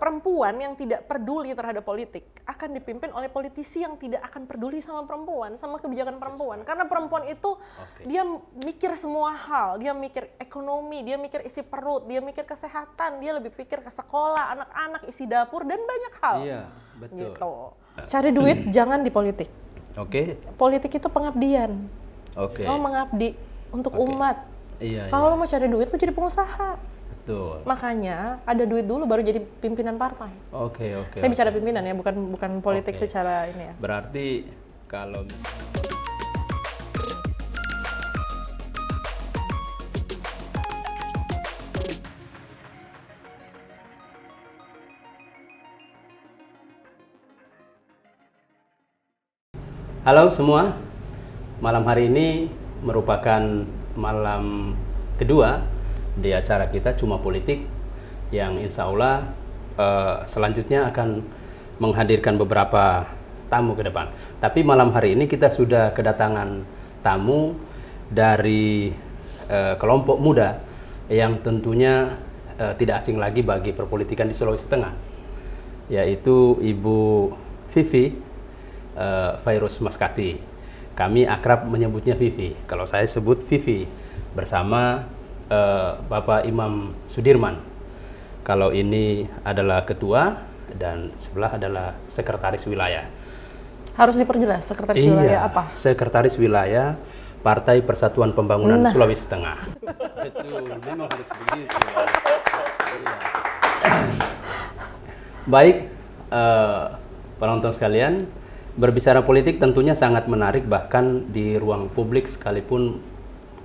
perempuan yang tidak peduli terhadap politik akan dipimpin oleh politisi yang tidak akan peduli sama perempuan, sama kebijakan perempuan. Karena perempuan itu dia mikir semua hal, dia mikir ekonomi, dia mikir isi perut, dia mikir kesehatan, dia lebih pikir ke sekolah, anak-anak, isi dapur, dan banyak hal. Iya, betul. Gitu. Cari duit jangan di politik. Politik itu pengabdian. Lo mengabdi untuk umat. Kalau lo mau cari duit, lo jadi pengusaha. Betul. Makanya ada duit dulu baru jadi pimpinan partai. Saya bicara pimpinan ya, bukan politik secara ini ya. Berarti kalau halo semua, malam hari ini merupakan malam kedua di acara kita Cuma Politik yang insya Allah selanjutnya akan menghadirkan beberapa tamu ke depan. Tapi malam hari ini kita sudah kedatangan tamu dari kelompok muda yang tentunya tidak asing lagi bagi perpolitikan di Sulawesi Tengah, yaitu Ibu Vivi Fairuz Maskati. Kami akrab menyebutnya Vivi. Kalau saya sebut Vivi bersama Bapak Imam Sudirman. Kalau ini adalah ketua dan sebelah adalah sekretaris wilayah. Harus diperjelas sekretaris wilayah apa? Sekretaris wilayah Partai Persatuan Pembangunan Sulawesi Tengah. Betul, memang harus begitu. Baik, penonton sekalian, berbicara politik tentunya sangat menarik, bahkan di ruang publik sekalipun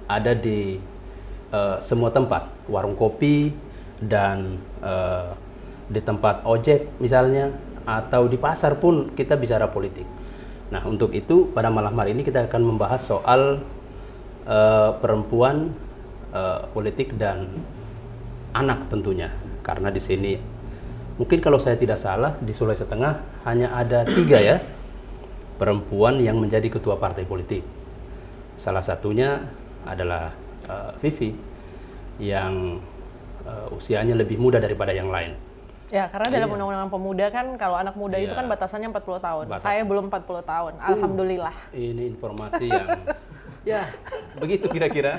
ada di semua tempat, warung kopi dan di tempat ojek misalnya, atau di pasar pun kita bicara politik. Nah, untuk itu pada malam hari ini kita akan membahas soal perempuan, politik dan anak tentunya. Karena di sini mungkin kalau saya tidak salah di Sulawesi Tengah hanya ada 3 ya perempuan yang menjadi ketua partai politik. Salah satunya adalah Vivi yang usianya lebih muda daripada yang lain. Ya, karena dalam Undang-Undang Pemuda kan kalau anak muda itu kan batasannya 40 tahun. Saya belum 40 tahun, alhamdulillah. Ini informasi yang ya begitu kira-kira.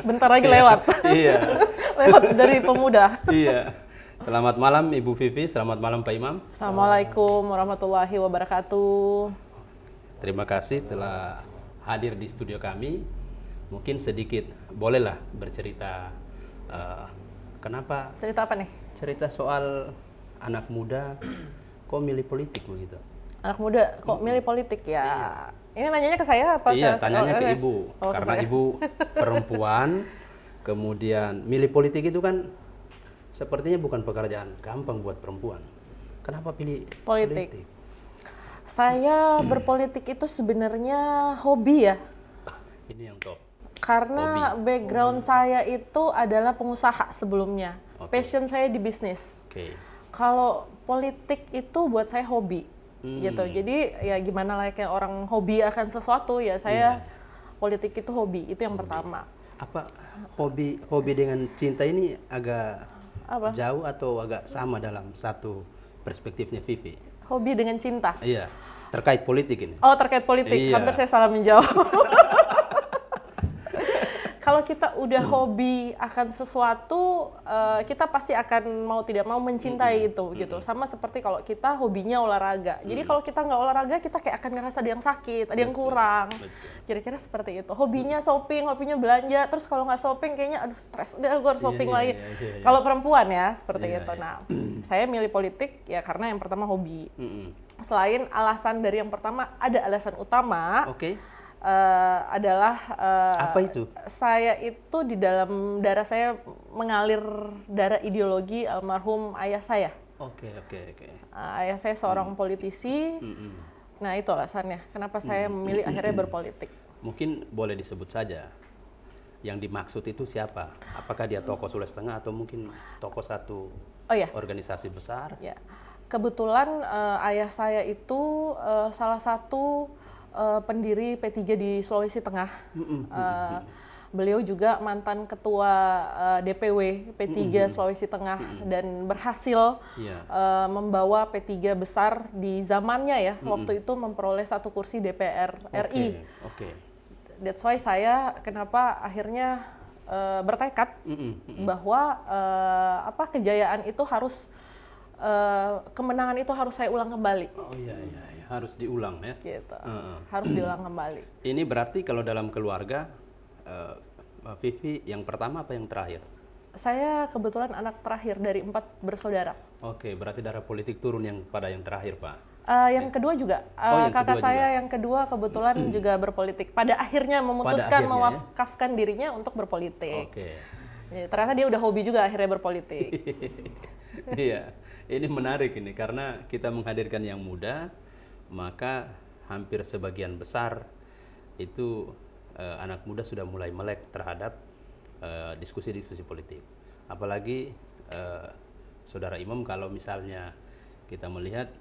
Bentar lagi lewat. Iya. Lewat dari pemuda. Iya. Selamat malam Ibu Vivi, selamat malam Pak Imam. Assalamualaikum warahmatullahi wabarakatuh. Terima kasih telah hadir di studio kami. Mungkin sedikit bolehlah bercerita kenapa? Cerita apa nih? Cerita soal anak muda kok milih politik begitu. Anak muda kok milih politik ya? Ini nanyanya ke saya apa? Iya, tanyanya ke Ibu. Karena Ibu perempuan, kemudian milih politik itu kan sepertinya bukan pekerjaan gampang buat perempuan. Kenapa pilih politik? Saya berpolitik itu sebenarnya hobi ya. Ini yang top. Karena background saya itu adalah pengusaha sebelumnya. Passion saya di bisnis. Kalau politik itu buat saya hobi, gitu. Jadi ya gimana layaknya orang hobi akan sesuatu ya, saya politik itu hobi. Itu yang pertama. Apa hobi dengan cinta ini agak jauh atau agak sama dalam satu perspektifnya Vivi? Hobi dengan cinta? Iya, terkait politik ini. Oh, terkait politik. Hampir saya salah menjawab. Kalau kita udah hobi akan sesuatu, kita pasti akan mau tidak mau mencintai itu, gitu. Sama seperti kalau kita hobinya olahraga. Jadi kalau kita nggak olahraga, kita kayak akan ngerasa ada yang sakit, ada yang kurang. Kira-kira seperti itu. Hobinya shopping, hobinya belanja. Terus kalau nggak shopping, kayaknya aduh stres, udah gue harus shopping lagi. Kalau perempuan ya, seperti itu. Nah, saya milih politik ya karena yang pertama hobi. Selain alasan dari yang pertama, ada alasan utama. Adalah apa itu? Saya itu di dalam darah saya mengalir darah ideologi almarhum ayah saya. Ayah saya seorang politisi. Nah, itu alasannya kenapa saya memilih akhirnya berpolitik. Mungkin boleh disebut saja yang dimaksud itu siapa? Apakah dia tokoh Sulawesi Tengah atau mungkin tokoh satu organisasi besar? Ya. Kebetulan ayah saya itu salah satu pendiri P3 di Sulawesi Tengah. Beliau juga mantan ketua DPW P3 Sulawesi Tengah dan berhasil Iya. membawa P3 besar di zamannya ya. Waktu itu memperoleh 1 kursi DPR RI. Oke. That's why saya kenapa akhirnya bertekad bahwa kejayaan itu harus kemenangan itu harus saya ulang kembali. Oh iya, harus diulang ya. Gitu. Harus diulang kembali. Ini berarti kalau dalam keluarga Mbak Vivi yang pertama apa yang terakhir? Saya kebetulan anak terakhir dari 4 bersaudara. Oke, berarti darah politik turun yang pada yang terakhir, Pak. Yang kedua juga, yang kakak kedua saya juga. yang kedua kebetulan juga berpolitik. Pada akhirnya memutuskan akhirnya, mewakafkan dirinya untuk berpolitik. Oke. Ya, ternyata dia udah hobi juga akhirnya berpolitik. Iya, ini menarik ini karena kita menghadirkan yang muda, maka hampir sebagian besar itu anak muda sudah mulai melek terhadap diskusi-diskusi politik. Apalagi Saudara Imam kalau misalnya kita melihat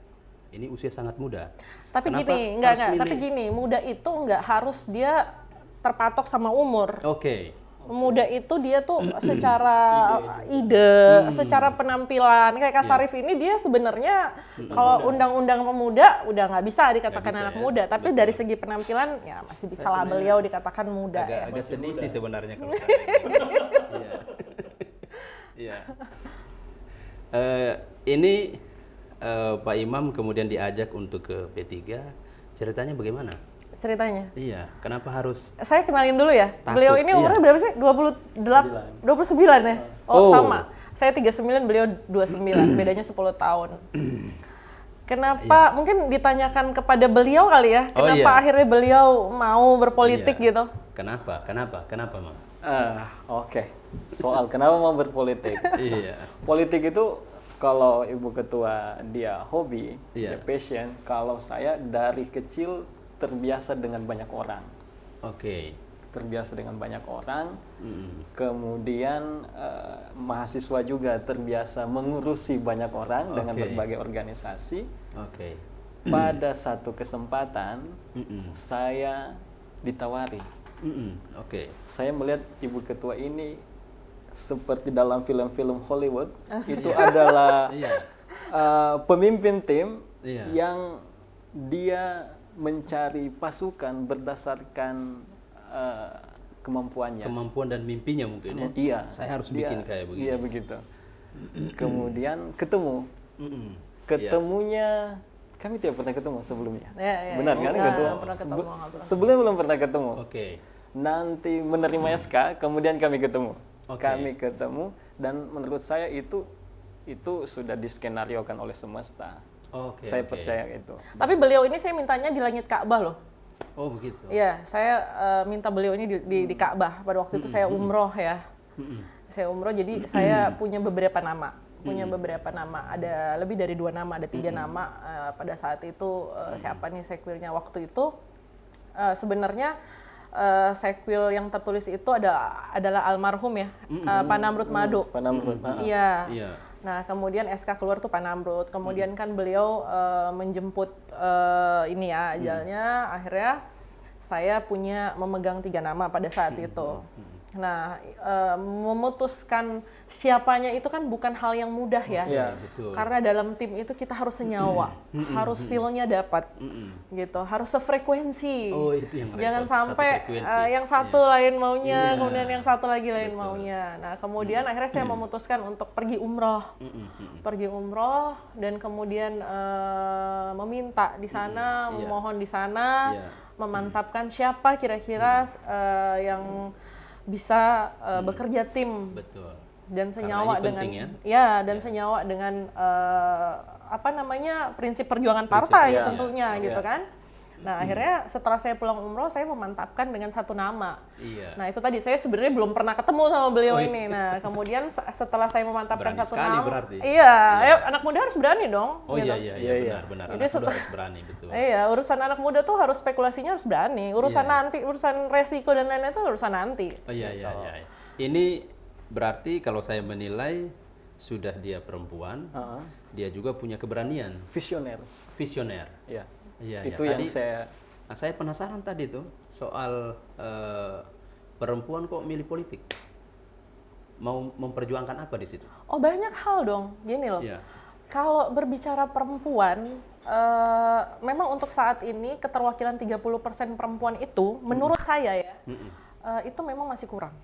ini usia sangat muda. Tapi Kenapa gini, harus tapi milih? gini, muda itu nggak harus dia terpatok sama umur. Oke. Muda itu dia tuh secara ide, secara penampilan. Kayak Kak Sarif ini dia sebenarnya kalau undang-undang pemuda udah nggak bisa dikatakan Nggak bisa anak ya, muda. Tapi betul. dari segi penampilan ya masih bisa lah beliau dikatakan muda ya. Agak sedih sih sebenarnya kalau saya. Iya. Ini Pak Imam kemudian diajak untuk ke P3. Ceritanya bagaimana? Ceritanya. Iya, kenapa harus? Saya kenalin dulu ya. Takut, Beliau ini umurnya berapa sih? 29 ya? Oh. Sama. Saya 39, beliau 29. Bedanya 10 tahun. Kenapa? Mungkin ditanyakan kepada beliau kali ya. Oh, Kenapa iya. akhirnya beliau mau berpolitik Iya. gitu? Kenapa, Mam? Oke. Soal kenapa mau berpolitik? Iya. Politik itu kalau Ibu Ketua dia hobi, Iya. dia passion. Kalau saya dari kecil terbiasa dengan banyak orang. Oke. Terbiasa dengan banyak orang. Mm. Kemudian mahasiswa juga terbiasa mengurusi banyak orang dengan Oke. berbagai organisasi. Oke. Pada satu kesempatan Mm-mm. saya ditawari. Oke. Saya melihat Ibu Ketua ini seperti dalam film-film Hollywood. Asik. Itu adalah Iya. pemimpin tim Iya. yang dia mencari pasukan berdasarkan kemampuannya. Kemampuan dan mimpinya mungkin ya. Iya. Saya harus dia- bikin kayak begini. Iya begitu. Kemudian ketemu. Mm-mm. Ketemunya kami tidak pernah ketemu sebelumnya. Ya, Benar kan? Nggak Ketua? pernah ketemu, nggak pernah. Sebelumnya belum pernah ketemu. Oke. Nanti menerima SK, kemudian kami ketemu. Oke. Kami ketemu dan menurut saya itu sudah diskenariokan oleh semesta. Oke. Saya oke. percaya itu. Tapi beliau ini saya mintanya di langit Ka'bah loh. Oh begitu. Iya, saya minta beliau ini di Ka'bah. Pada waktu itu saya umroh ya. Saya umroh, jadi saya punya beberapa nama. Ada lebih dari 2 nama, ada 3 nama. Pada saat itu siapa nih sekwilnya waktu itu? Sebenarnya sekwil yang tertulis itu adalah almarhum ya, Pak Namrud Mado. Pak Namrud. Iya. Iya. Nah, kemudian SK keluar tuh Pak Namrud. Kemudian kan beliau menjemput ini ya ajalnya. Akhirnya saya memegang 3 nama pada saat itu. Nah, memutuskan siapanya itu kan bukan hal yang mudah ya. Iya, betul. Karena dalam tim itu kita harus senyawa, harus feel-nya dapat, gitu, harus sefrekuensi. Oh, itu yang repot, Jangan satu sampai frekuensi. yang satu lain maunya, Iya. kemudian yang satu lagi lain Betul. maunya. Nah, kemudian akhirnya saya memutuskan untuk pergi umroh. Pergi umroh dan kemudian meminta di sana, Iya. memohon di sana, Iya. memantapkan siapa kira-kira yang bisa bekerja tim Betul. dan Karena senyawa ini dengan penting ya. senyawa dengan prinsip perjuangan partai ya. tentunya Iya. gitu kan. Nah, akhirnya setelah saya pulang umroh saya memantapkan dengan 1 nama. Iya. Nah, itu tadi saya sebenarnya belum pernah ketemu sama beliau Oh, ini. Nah, kemudian setelah saya memantapkan Berani 1 sekali nama. berarti. Iya, Iya. anak muda harus berani dong. Oh gitu. iya Iya. benar. Jadi Anak muda setelah- harus berani betul. Iya, urusan anak muda tuh harus spekulasinya harus berani. Urusan Iya. nanti, urusan resiko dan lain-lain itu urusan nanti. Oh iya. Ini berarti kalau saya menilai sudah dia perempuan, dia juga punya keberanian, Visioner. visioner. Ya. Iya. Itu Tadi, yang saya saya penasaran tadi tuh soal perempuan kok milih politik? Mau memperjuangkan apa di situ? Oh banyak hal dong, gini loh. Iya. Kalau berbicara perempuan, memang untuk saat ini keterwakilan 30% perempuan itu, menurut saya ya, itu memang masih kurang.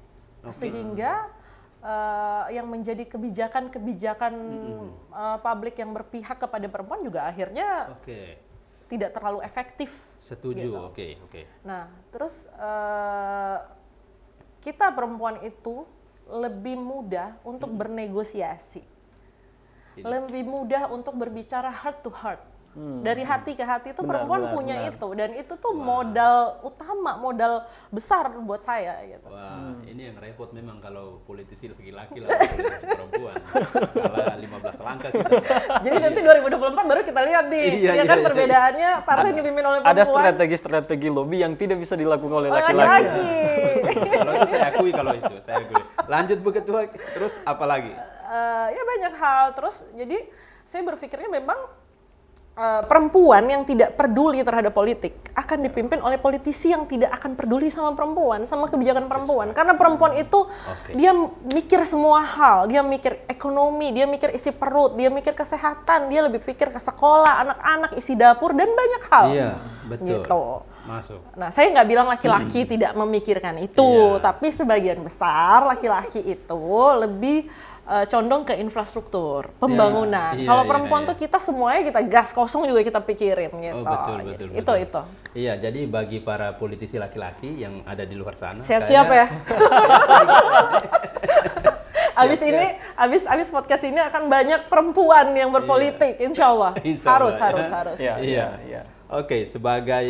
Sehingga yang menjadi kebijakan-kebijakan publik yang berpihak kepada perempuan juga akhirnya tidak terlalu efektif. Setuju, gitu. oke. Nah, terus kita perempuan itu lebih mudah untuk bernegosiasi, lebih mudah untuk berbicara heart to heart. Dari hati ke hati itu perempuan punya itu, dan itu tuh modal utama, modal besar buat saya gitu. Wah, ini yang repot memang kalau politisi laki-laki lah, politisi perempuan. Kalah 15 langkah kita. Jadi nanti 2024 baru kita lihat nih, ya kan perbedaannya partai yang dipimpin oleh perempuan. Ada strategi-strategi lobby yang tidak bisa dilakukan oleh laki-laki. Kalau itu saya akui, saya akui. Lanjut Bu Ketua, terus apa lagi? Ya banyak hal, terus jadi saya berpikirnya memang perempuan yang tidak peduli terhadap politik akan dipimpin oleh politisi yang tidak akan peduli sama perempuan, sama kebijakan perempuan. Karena perempuan itu dia mikir semua hal, dia mikir ekonomi, dia mikir isi perut, dia mikir kesehatan, dia lebih pikir ke sekolah, anak-anak, isi dapur, dan banyak hal. Iya, betul. Gitu. Masuk. Nah, saya nggak bilang laki-laki tidak memikirkan itu, tapi sebagian besar laki-laki itu lebih condong ke infrastruktur, pembangunan. Kalau perempuan tuh kita semuanya kita gas kosong juga kita pikirin gitu. Oh, betul. Itu. Iya, jadi bagi para politisi laki-laki yang ada di luar sana, siap-siap ya. Abis podcast ini akan banyak perempuan yang berpolitik, insya Allah. Harus. Iya. Oke, sebagai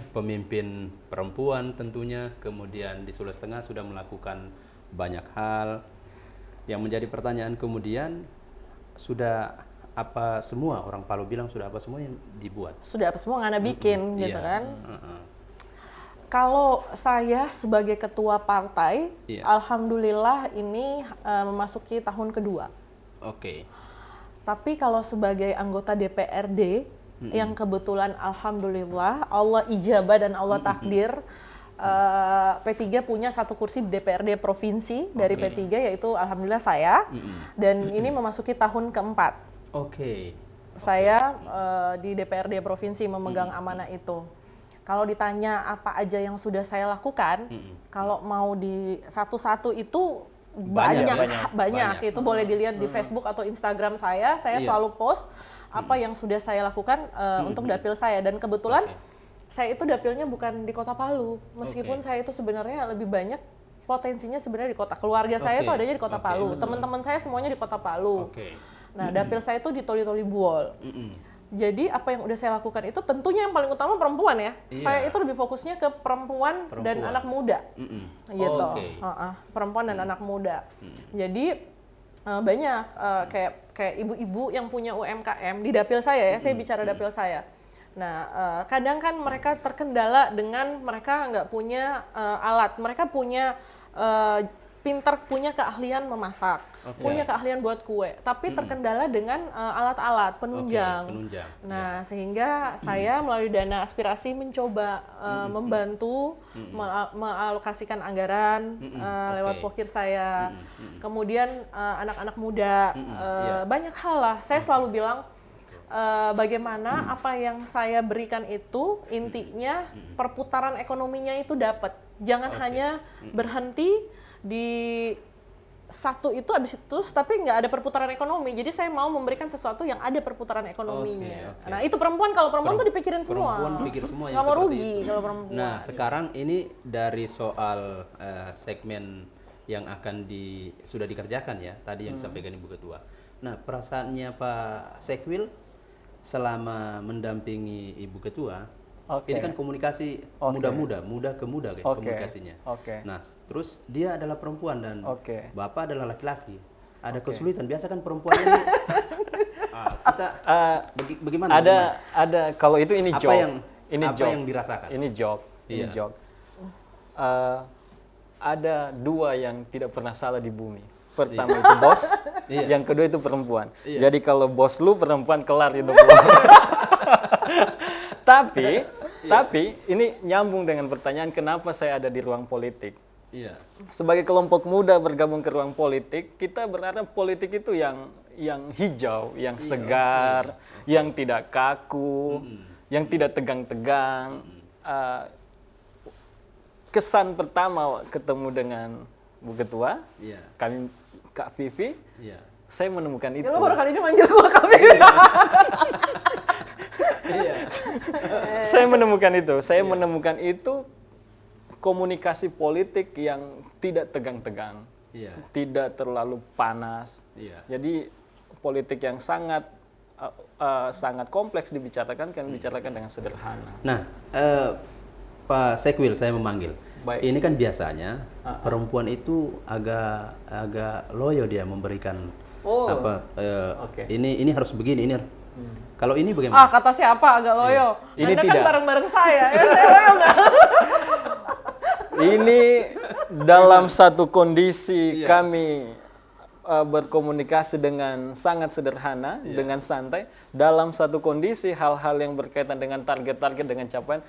pemimpin perempuan tentunya, kemudian di Sulawesi Tengah sudah melakukan banyak hal. Yang menjadi pertanyaan kemudian, sudah apa semua, orang Palu bilang sudah apa semua yang dibuat? Sudah apa semua ngana bikin gitu kan. Kalau saya sebagai ketua partai, alhamdulillah ini memasuki tahun kedua. Tapi kalau sebagai anggota DPRD, yang kebetulan alhamdulillah Allah ijabah dan Allah takdir, P3 punya satu kursi di DPRD provinsi dari P3, yaitu alhamdulillah saya, dan ini memasuki tahun keempat. Saya di DPRD provinsi memegang amanah itu. Kalau ditanya apa aja yang sudah saya lakukan, kalau mau di satu-satu itu banyak. Itu boleh dilihat di Facebook atau Instagram saya selalu post apa yang sudah saya lakukan untuk dapil saya, dan kebetulan saya itu dapilnya bukan di Kota Palu, meskipun saya itu sebenarnya lebih banyak potensinya sebenarnya di kota. Keluarga saya itu adanya di Kota Palu, teman-teman saya semuanya di Kota Palu. Nah, dapil saya itu di Toli-Toli Buol. Jadi apa yang udah saya lakukan itu tentunya yang paling utama perempuan ya. Saya itu lebih fokusnya ke perempuan dan anak muda, gitu. Perempuan dan anak muda. Jadi banyak kayak ibu-ibu yang punya UMKM di dapil saya ya. Saya bicara dapil saya. Nah, kadang kan mereka terkendala dengan mereka nggak punya alat. Mereka punya punya keahlian memasak, punya keahlian buat kue, tapi terkendala dengan alat-alat penunjang. Nah, sehingga saya melalui dana aspirasi mencoba membantu mengalokasikan anggaran lewat pokir saya. Kemudian anak-anak muda, banyak hal lah. Saya selalu bilang, bagaimana apa yang saya berikan itu intinya perputaran ekonominya itu dapat. Jangan hanya berhenti di satu itu habis itu terus tapi nggak ada perputaran ekonomi. Jadi saya mau memberikan sesuatu yang ada perputaran ekonominya. Nah, itu perempuan, kalau perempuan tuh dipikirin semua. Perempuan pikir semua nggak mau rugi kalau perempuan. Nah, sekarang ini dari soal segmen yang akan sudah dikerjakan ya, tadi yang disampaikan Ibu Ketua. Nah, perasaannya Pak Sekwil selama mendampingi Ibu Ketua, ini kan komunikasi muda ke muda kayak komunikasinya. Nah, terus dia adalah perempuan dan Bapak adalah laki-laki. Ada kesulitan. Biasa kan perempuan ini kita bagaimana? Ada kalau itu ini job. Apa yang dirasakan? Ini job. Ada dua yang tidak pernah salah di bumi. Pertama itu bos, yang kedua itu perempuan. Jadi kalau bos lu perempuan, kelar hidup lu. Tapi Tapi ini nyambung dengan pertanyaan kenapa saya ada di ruang politik. Iya. Sebagai kelompok muda bergabung ke ruang politik, kita berharap politik itu yang hijau, yang segar, yang tidak kaku, yang tidak tegang-tegang. Kesan pertama ketemu dengan Bu Ketua, Iya. kami Kak Vivi, Iya. saya menemukan itu. Ya, lo baru kali ini manggil gue kami. Iya. Saya menemukan itu komunikasi politik yang tidak tegang-tegang, Iya. tidak terlalu panas. Iya. Jadi politik yang sangat kompleks dibicarakan kan dibicarakan dengan sederhana. Nah, Pak Sekwil saya memanggil. Baik. Ini kan biasanya perempuan itu agak loyo dia memberikan Oh, oke. ini harus begini, ini kalau ini bagaimana? Kata siapa agak loyo? Ini Anda tidak. kan bareng-bareng saya. Ya saya loyo nggak? Ini dalam satu kondisi kami berkomunikasi dengan sangat sederhana, dengan santai. Dalam satu kondisi hal-hal yang berkaitan dengan target-target, dengan capaian,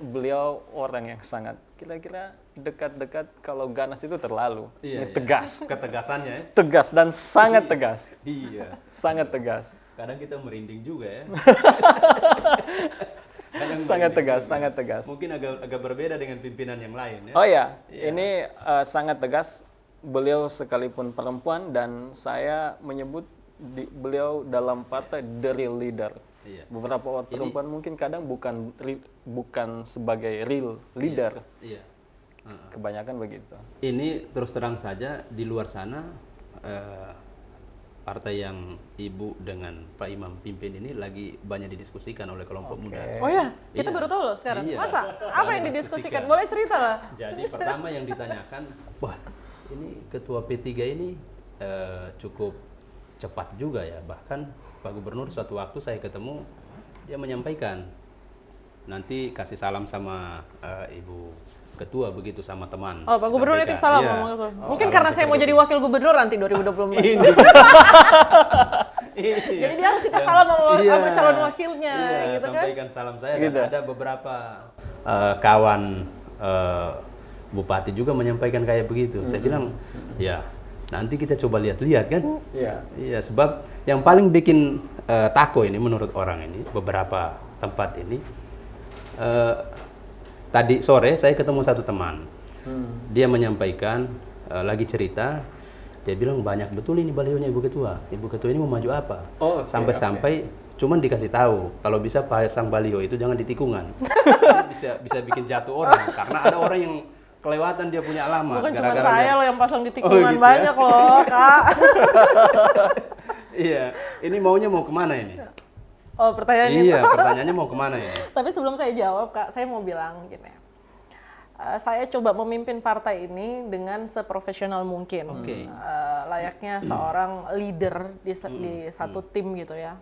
beliau orang yang sangat kira-kira dekat-dekat, kalau ganas itu terlalu. Ini tegas. Ketegasannya ya. Tegas dan sangat tegas. Iya. Sangat tegas. Kadang kita merinding juga ya. Sangat tegas, sangat tegas. Mungkin agak berbeda dengan pimpinan yang lain ya. Oh ya, ini sangat tegas. Beliau sekalipun perempuan dan saya menyebut beliau dalam partai the real leader. Iya. Beberapa orang perempuan mungkin kadang bukan sebagai real leader. Iya. Kebanyakan begitu. Ini terus terang saja di luar sana partai yang Ibu dengan Pak Imam pimpin ini lagi banyak didiskusikan oleh kelompok muda. Oh ya, kita Iya. baru tahu loh sekarang. Iya. Masa? Apa yang didiskusikan? Boleh cerita lah. Jadi pertama yang ditanyakan, wah ini ketua P3 ini cukup cepat juga ya. Bahkan Pak Gubernur suatu waktu saya ketemu, dia menyampaikan nanti kasih salam sama Ibu Ketua begitu sama teman. Oh, Pak Gubernur Sampaikan. nitip salam Iya. ngomong itu. Mungkin Salam karena saya mau kepada jadi wakil gubernur nanti 2024. Ini. Iya. Jadi dia harus titip salam sama sama calon wakilnya Iya, gitu kan. sampaikan salam saya. Gitu. Dan ada beberapa kawan bupati juga menyampaikan kayak begitu. Saya bilang, ya nanti kita coba lihat-lihat kan. Iya. Iya, sebab yang paling bikin tako ini menurut orang ini, beberapa tempat ini, tadi sore saya ketemu satu teman. Dia menyampaikan, lagi cerita, dia bilang banyak betul ini balionya Ibu Ketua. Ibu Ketua ini mau maju apa? Oh, oke, Sampai-sampai cuman dikasih tahu, kalau bisa pasang balio itu jangan di tikungan. bisa bikin jatuh orang, karena ada orang yang kelewatan dia punya alamat. Bukan cuma gara-gara saya dia- loh yang pasang di tikungan, gitu ya? banyak loh, Kak. Iya, ini maunya mau kemana ini? Oh, pertanyaannya. Iya, pertanyaannya mau kemana ini? Tapi sebelum saya jawab, Kak, saya mau bilang gini. Saya coba memimpin partai ini dengan seprofesional mungkin. Oke. Layaknya seorang leader di satu tim gitu ya.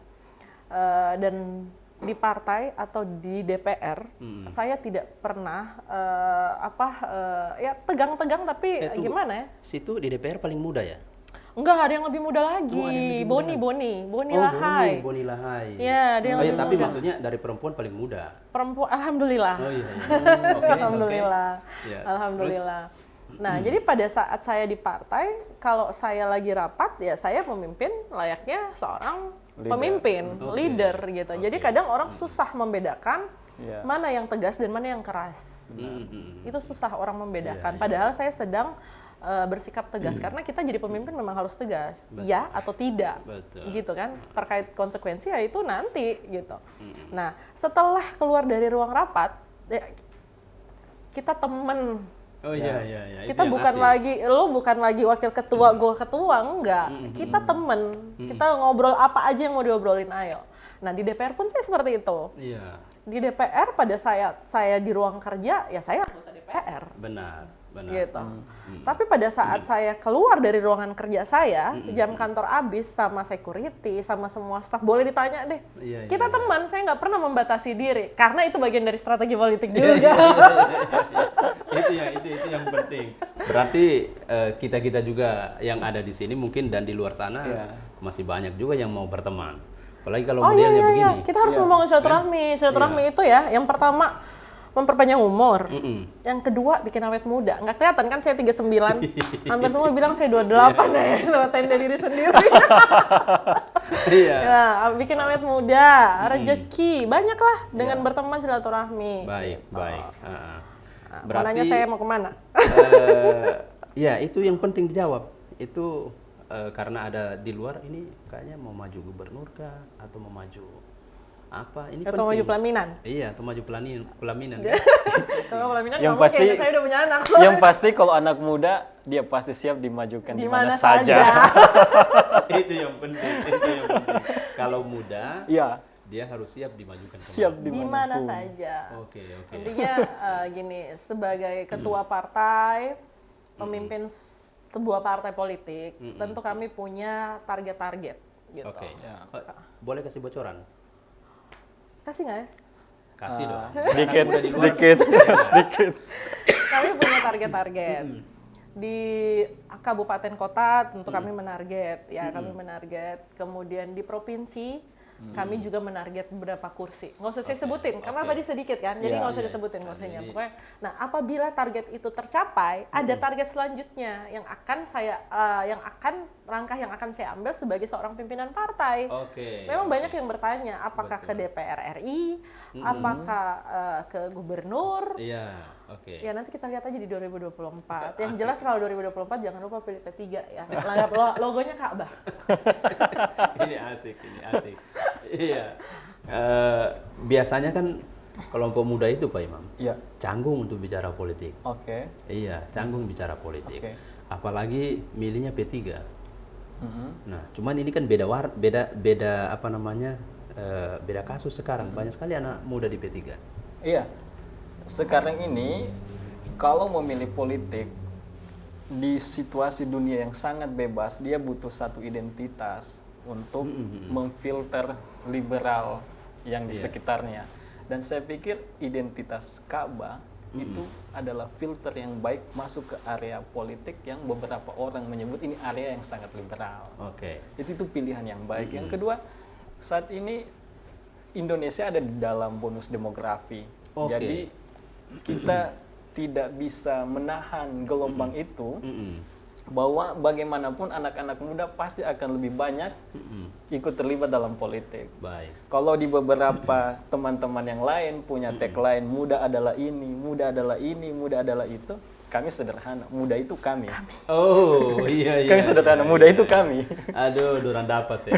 Dan di partai atau di DPR, saya tidak pernah ya tegang-tegang tapi Tunggu. gimana ya? Situ di DPR paling muda ya? Enggak, ada yang lebih muda lagi. Oh, ada yang lebih muda Boni Lahai. Boni Lahai. Iya, dia yang Oh, iya, lebih tapi muda. maksudnya dari perempuan paling muda. Perempuan, alhamdulillah. Oh iya. Oke, Alhamdulillah. oke. Ya, Alhamdulillah. Nah, jadi pada saat saya di partai, kalau saya lagi rapat, ya saya memimpin layaknya seorang Leader. pemimpin, Oke. leader gitu. Jadi Oke. kadang orang susah membedakan Iya. mana yang tegas dan mana yang keras. Itu susah orang membedakan. Padahal saya sedang bersikap tegas karena kita jadi pemimpin memang harus tegas, ya atau tidak, Betul. gitu kan. Terkait konsekuensi ya itu nanti gitu. Nah, setelah keluar dari ruang rapat, ya, kita temen. Oh iya. Itu Kita yang bukan asik. lagi, lo bukan lagi wakil ketua, gue ketua, enggak. Kita temen, kita ngobrol apa aja yang mau diobrolin, ayo. Nah di DPR pun saya seperti itu. Iya, Di DPR pada saya di ruang kerja, ya saya anggota DPR. benar. Gitu. Tapi pada saat saya keluar dari ruangan kerja saya, jam kantor habis sama security, sama semua staf, boleh ditanya deh. Iya, Kita iya. teman, saya nggak pernah membatasi diri, karena itu bagian dari strategi politik juga. itu yang penting. Berarti kita juga yang ada di sini mungkin dan di luar sana Iya. masih banyak juga yang mau berteman. Apalagi kalau Oh iya modelnya iya iya, begini. kita harus ngomongin silaturahmi. Silaturahmi itu ya, yang pertama memperpanjang umur. Yang kedua bikin awet muda. Nggak kelihatan kan saya 39. Hampir semua bilang saya 28 ya, lewat tenda diri sendiri. Iya. Ya, bikin awet muda, rezeki, banyak lah dengan berteman silaturahmi. Baik, baik. Mau nanya saya mau kemana? Ya, itu yang penting dijawab. Itu karena ada di luar ini kayaknya mau maju gubernur kah atau mau maju apa? Ini Atau penting. maju pelaminan? Iya, atau maju pelaminan. Kan? Kalau pelaminan Yang nggak pasti- mungkin, saya udah punya anak. Yang pasti kalau anak muda dia pasti siap dimajukan di mana Dimana saja. Itu yang penting. Itu yang penting. Kalau muda, Iya, dia harus siap dimajukan. siap Di mana dimanapun. saja. Oke. Intinya gini, sebagai ketua partai, pemimpin sebuah partai politik, tentu kami punya target-target. Gitu. Oke. Ya. Boleh kasih bocoran? Kasih nggak ya? Kasih dong. Sedikit, Anak muda di luar. sedikit, sedikit. Kami punya target-target. Di kabupaten kota tentu kami menarget, ya kami menarget. Kemudian di provinsi kami juga menarget beberapa kursi. Nggak usah saya sebutin, karena tadi sedikit kan, jadi Iya, nggak usah iya. disebutin kursinya. Jadi- Pokoknya, nah apabila target itu tercapai, ada target selanjutnya yang akan langkah yang akan saya ambil sebagai seorang pimpinan partai. Oke. Memang banyak yang bertanya, apakah ke DPR RI, apakah ke gubernur. Iya, oke. Ya nanti kita lihat aja di 2024. Yang Asik. jelas kalau 2024 jangan lupa pilih P3 ya. Logonya Ka'bah. Ini asik, ini asik. Iya. Biasanya kan kelompok muda itu Pak Imam Iya, canggung untuk bicara politik. oke. Iya, canggung bicara politik. Oke. Apalagi milihnya P3. Mhm. Nah, cuman ini kan beda apa namanya? Beda kasus sekarang. Banyak sekali anak muda di P3. Iya, sekarang ini kalau memilih politik di situasi dunia yang sangat bebas, dia butuh satu identitas untuk memfilter liberal yang di Iya. sekitarnya. Dan saya pikir identitas Ka'bah itu adalah filter yang baik masuk ke area politik yang beberapa orang menyebut ini area yang sangat liberal. Oke. Itu pilihan yang baik. Yang kedua, saat ini Indonesia ada di dalam bonus demografi. Oke. Jadi kita tidak bisa menahan gelombang itu, bahwa bagaimanapun anak-anak muda pasti akan lebih banyak ikut terlibat dalam politik. Baik. Kalau di beberapa teman-teman yang lain punya tagline muda adalah ini, muda adalah ini, muda adalah itu, kami sederhana, muda itu kami. Oh, iya iya. Kami sederhana, muda itu kami. Aduh, Doran dapas ya.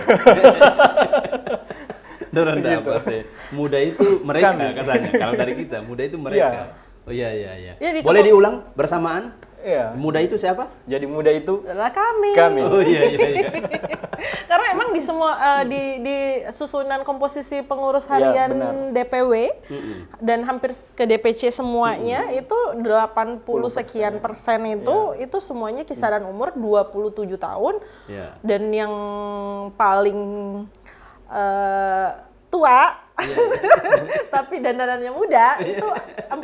Doran dapas ya. Muda itu mereka Kami. katanya. Kalau dari kita, muda itu mereka. Iya. Oh iya iya iya. Ya, di Boleh tempat- diulang bersamaan? Iya. Muda itu siapa? Jadi muda itu Adalah kami. kami. Oh iya iya iya. Karena emang di semua di susunan komposisi pengurus Iya, harian benar. DPW dan hampir ke DPC semuanya itu 80 sekian persen itu semuanya kisaran umur 27 tahun Iya. dan yang paling tua tapi dandanannya muda itu 45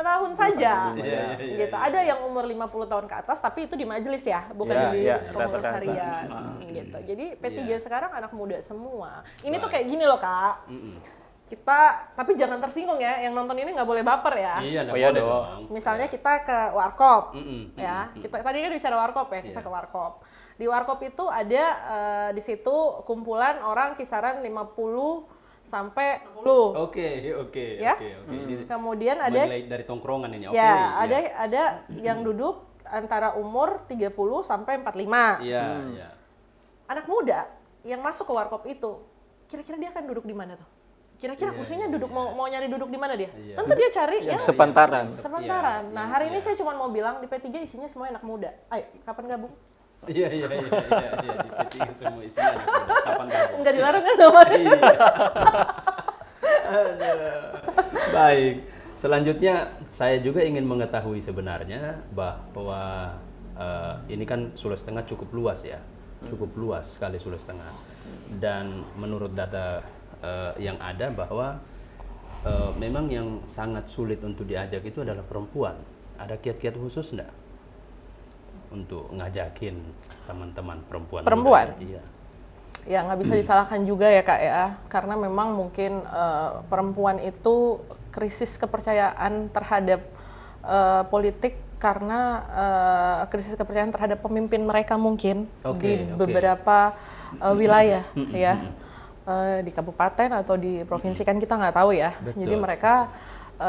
tahun saja. Iya, iya, Gitu. Ada yang umur 50 tahun ke atas tapi itu di majelis ya, bukan Iya, di iya, pengurus rata-rata. harian gitu. Jadi P3 Iya. sekarang anak muda semua. Ini tuh Baik. kayak gini loh, Kak. Kita tapi jangan tersinggung ya, yang nonton ini nggak boleh baper ya. Iya, Oh iya boleh dong. Misalnya kita ke warkop, Mm-mm, ya. Kita tadi kan bicara warkop ya, kita Iya. ke warkop. Di warkop itu ada di situ kumpulan orang kisaran 50 sampai 60. Oke. Ya? Oke. Ini Kemudian ada menilai dari tongkrongan ini. Oke. ya, ada yang duduk antara umur 30 sampai 45. Iya, iya. Anak muda yang masuk ke warkop itu, kira-kira dia akan duduk di mana tuh? Kira-kira kursinya duduk mau nyari duduk di mana dia? Iya. Tentu dia cari Yang yang sepantaran. sepantaran. Iya, Nah, hari ini saya cuma mau bilang di P3 isinya semua anak muda. Ayo, kapan gabung? Iya. Di P3 semua isinya anak muda. Kapan gabung? Enggak dilarang kan namanya? Iya. Aduh. Baik. Selanjutnya saya juga ingin mengetahui sebenarnya bahwa ini kan Sulawesi Tengah cukup luas ya. Cukup luas sekali Sulawesi Tengah. Dan menurut data yang ada bahwa memang yang sangat sulit untuk diajak itu adalah perempuan. Ada kiat-kiat khusus enggak untuk ngajakin teman-teman perempuan? Perempuan? Iya. Ya nggak bisa disalahkan juga ya Kak ya, karena memang mungkin perempuan itu krisis kepercayaan terhadap politik karena krisis kepercayaan terhadap pemimpin mereka mungkin di beberapa wilayah ya, di kabupaten atau di provinsi kan kita nggak tahu ya. Betul. Jadi mereka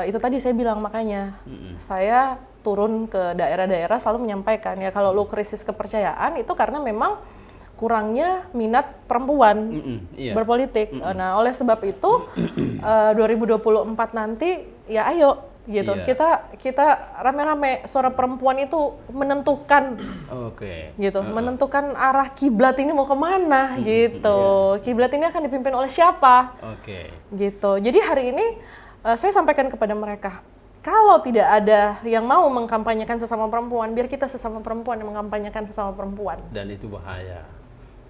itu tadi saya bilang, makanya saya turun ke daerah-daerah selalu menyampaikan ya, kalau lu krisis kepercayaan itu karena memang kurangnya minat perempuan berpolitik. Nah, oleh sebab itu 2024 nanti ya ayo gitu. Kita rame-rame suara perempuan itu menentukan gitu, menentukan arah kiblat ini mau kemana gitu. Kiblat ini akan dipimpin oleh siapa? Gitu. Jadi hari ini saya sampaikan kepada mereka, kalau tidak ada yang mau mengkampanyekan sesama perempuan, biar kita sesama perempuan yang mengkampanyekan sesama perempuan. Dan itu bahaya.